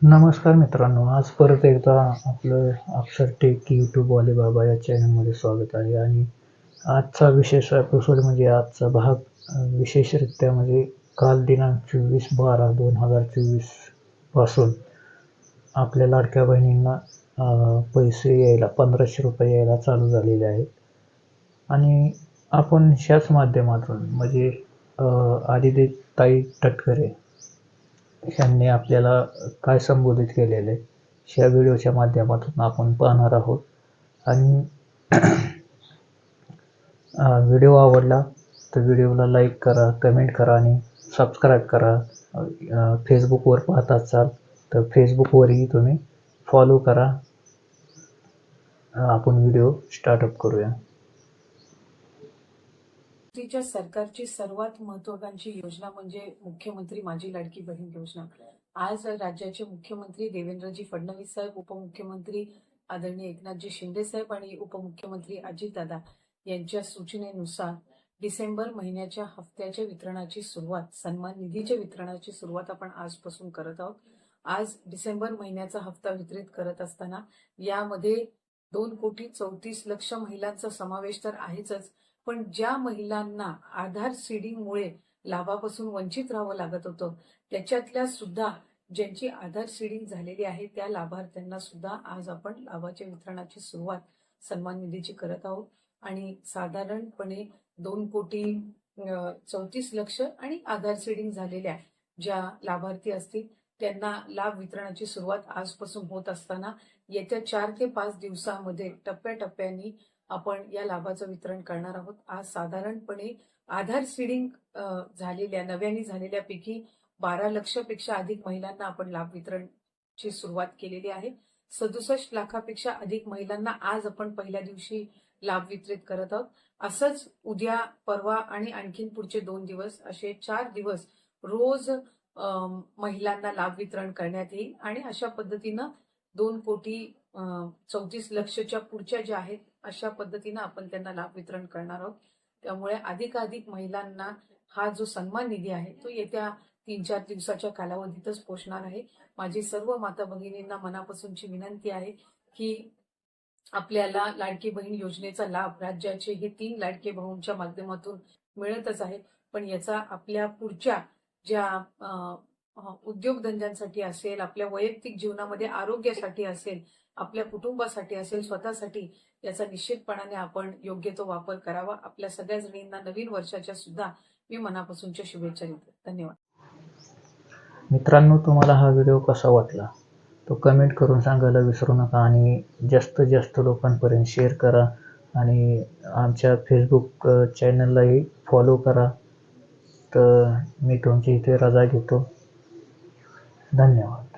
नमस्कार मित्रांनो, आज परत एकदा आपलं अक्षर टेक यूट्यूबवाले बाबा या चॅनलमध्ये स्वागत आहे. आणि आजचा विशेष एपिसोड म्हणजे आजचा भाग विशेषरित्या म्हणजे काल दिनांक 24/12/2024 पासून आपल्या लाडक्या बहिणींना पैसे यायला 1500 रुपये यायला चालू झालेले आहेत. आणि आपण ह्याच माध्यमातून म्हणजे आदितीताई तटकरे यांनी आपल्याला काय संबोधित केलेले ह्या व्हिडिओच्या माध्यमातून आपण पाहणार आहोत. आणि व्हिडिओ आवडला तर व्हिडिओला लाईक करा, कमेंट करा आणि सबस्क्राईब करा. फेसबुकवर पाहत असाल तर फेसबुकवरही तुम्ही फॉलो करा. आपण व्हिडिओ स्टार्टअप करूया. तिच्या सरकारची सर्वात महत्त्वाकांक्षी योजना म्हणजे मुख्यमंत्री माझी लाडकी बहीण योजना. आज राज्याचे मुख्यमंत्री देवेंद्रजी फडणवीस साहेब, उपमुख्यमंत्री आदरणीय एकनाथजी शिंदे साहेब आणि उपमुख्यमंत्री अजितदादा यांच्या सूचनेनुसार डिसेंबर महिन्याच्या हप्त्याच्या वितरणाची सुरुवात, सन्मान निधीच्या वितरणाची सुरुवात आपण आजपासून करत आहोत. आज डिसेंबर महिन्याचा हप्ता वितरित करत असताना यामध्ये 2,34,00,000 महिलांचा समावेश तर आहेच, पण ज्या महिलांना आधार सीडिंगमुळे लाभापासून वंचित राहावं लागत होतं त्याच्यातल्या सुद्धा ज्यांची आधार सीडिंग झालेली आहे त्या लाभार्थ्यांना सुद्धा आज आपण लाभाच्या वितरणाची सुरुवात सन्मान निधीची करत आहोत. आणि साधारणपणे 2,34,00,000 आणि आधार सीडिंग झालेल्या ज्या लाभार्थी असतील त्यांना लाभ वितरणाची सुरुवात आजपासून होत असताना येत्या 4 ते 5 दिवसांमध्ये टप्प्याटप्प्याने आपण या लाभाचं वितरण करणार आहोत. आज साधारणपणे आधार सीडिंग झालेल्या नव्याने झालेल्यापैकी 12 लक्षपेक्षा अधिक महिलांना आपण लाभ वितरणची सुरुवात केलेली आहे. 67 लाखापेक्षा अधिक महिलांना आज आपण पहिल्या दिवशी लाभ वितरित करत आहोत. असंच उद्या, परवा आणि आणखीन पुढचे 2 दिवस असे 4 दिवस रोज महिलांना लाभ वितरण करण्यात येईल. आणि अशा पद्धतीनं 2,34,00,000च्या पुढच्या ज्या आहेत अशा पद्धतीनं आपण त्यांना लाभ वितरण करणार आहोत. त्यामुळे अधिकाधिक महिलांना हा जो सन्मान निधी आहे तो येत्या 3-4 दिवसाच्या कालावधीतच पोहोचणार आहे. माझी सर्व माता भगिनींना मनापासूनची विनंती आहे की आपल्याला लाडकी बहीण योजनेचा लाभ राज्याचे हे 3 लाडके भाऊंच्या माध्यमातून मिळतच आहे, पण याचा आपल्या पुढच्या ज्या उद्योगधंद्यांसाठी असेल, आपल्या वैयक्तिक जीवनामध्ये आरोग्यासाठी असेल, आपल्या कुटुंबासाठी असेल, स्वतःसाठी याचा निश्चितपणाने आपण योग्य तो वापर करावा. आपल्या सगळ्या जणींना नवीन वर्षाच्या सुद्धा मी मनापासूनच्या शुभेच्छा देते. धन्यवाद. मित्रांनो, तुम्हाला हा व्हिडिओ कसा वाटला तो कमेंट करून सांगायला विसरू नका. आणि जास्तीत जास्त लोकांपर्यंत शेअर करा आणि आमच्या फेसबुक चॅनललाही फॉलो करा. तर मी तुमची इथे रजा घेतो. धन्यवाद.